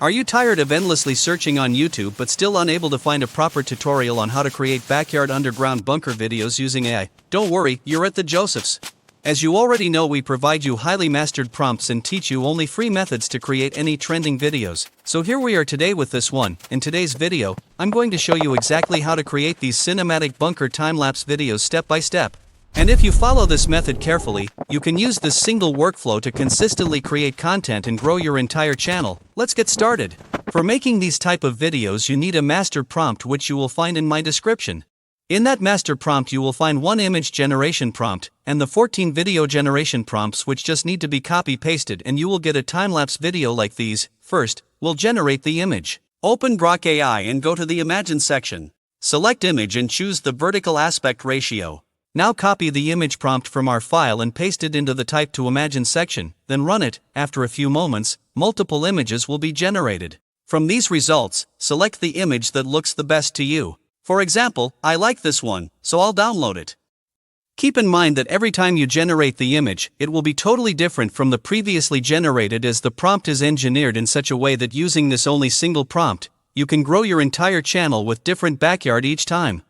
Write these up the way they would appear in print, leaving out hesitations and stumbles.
Are you tired of endlessly searching on YouTube but still unable to find a proper tutorial on how to create backyard underground bunker videos using AI? Don't worry, you're at the Josephs. As you already know, we provide you highly mastered prompts and teach you only free methods to create any trending videos. So here we are today with this one. In today's video, I'm going to show you exactly how to create these cinematic bunker time-lapse videos step by step. And if you follow this method carefully, you can use this single workflow to consistently create content and grow your entire channel. Let's get started. For making these type of videos, you need a master prompt, which you will find in my description. In that master prompt you will find one image generation prompt, and the 14 video generation prompts, which just need to be copy-pasted, and you will get a time-lapse video like these. First, we'll generate the image. Open Grok AI and go to the Imagine section. Select Image and choose the vertical aspect ratio. Now copy the image prompt from our file and paste it into the Type to Imagine section, then run it. After a few moments, multiple images will be generated. From these results, select the image that looks the best to you. For example, I like this one, so I'll download it. Keep in mind that every time you generate the image, it will be totally different from the previously generated, as the prompt is engineered in such a way that using this only single prompt, you can grow your entire channel with different backyard each time.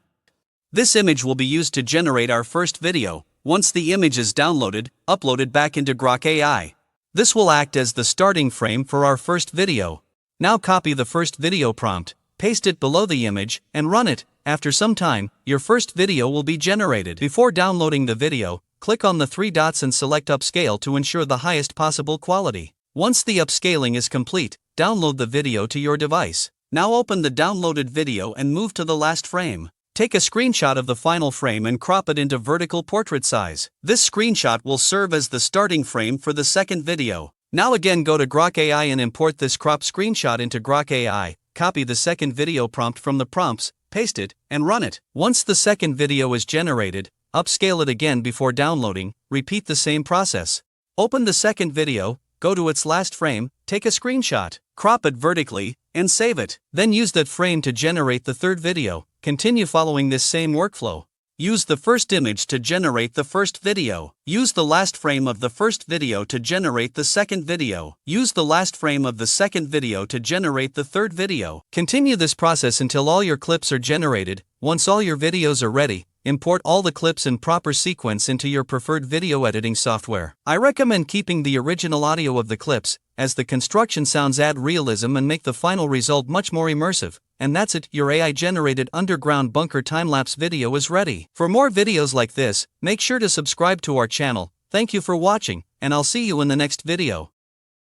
This image will be used to generate our first video. Once the image is downloaded, uploaded back into Grok AI. This will act as the starting frame for our first video. Now copy the first video prompt, paste it below the image, and run it. After some time, your first video will be generated. Before downloading the video, click on the three dots and select Upscale to ensure the highest possible quality. Once the upscaling is complete, download the video to your device. Now open the downloaded video and move to the last frame. Take a screenshot of the final frame and crop it into vertical portrait size. This screenshot will serve as the starting frame for the second video. Now again go to Grok AI and import this crop screenshot into Grok AI. Copy the second video prompt from the prompts, paste it, and run it. Once the second video is generated, upscale it again before downloading. Repeat the same process. Open the second video, go to its last frame, take a screenshot, crop it vertically, and save it. Then use that frame to generate the third video. Continue following this same workflow. Use the first image to generate the first video. Use the last frame of the first video to generate the second video. Use the last frame of the second video to generate the third video. Continue this process until all your clips are generated. Once all your videos are ready, import all the clips in proper sequence into your preferred video editing software. I recommend keeping the original audio of the clips, as the construction sounds add realism and make the final result much more immersive. And that's it, your AI-generated underground bunker time-lapse video is ready. For more videos like this, make sure to subscribe to our channel. Thank you for watching, and I'll see you in the next video.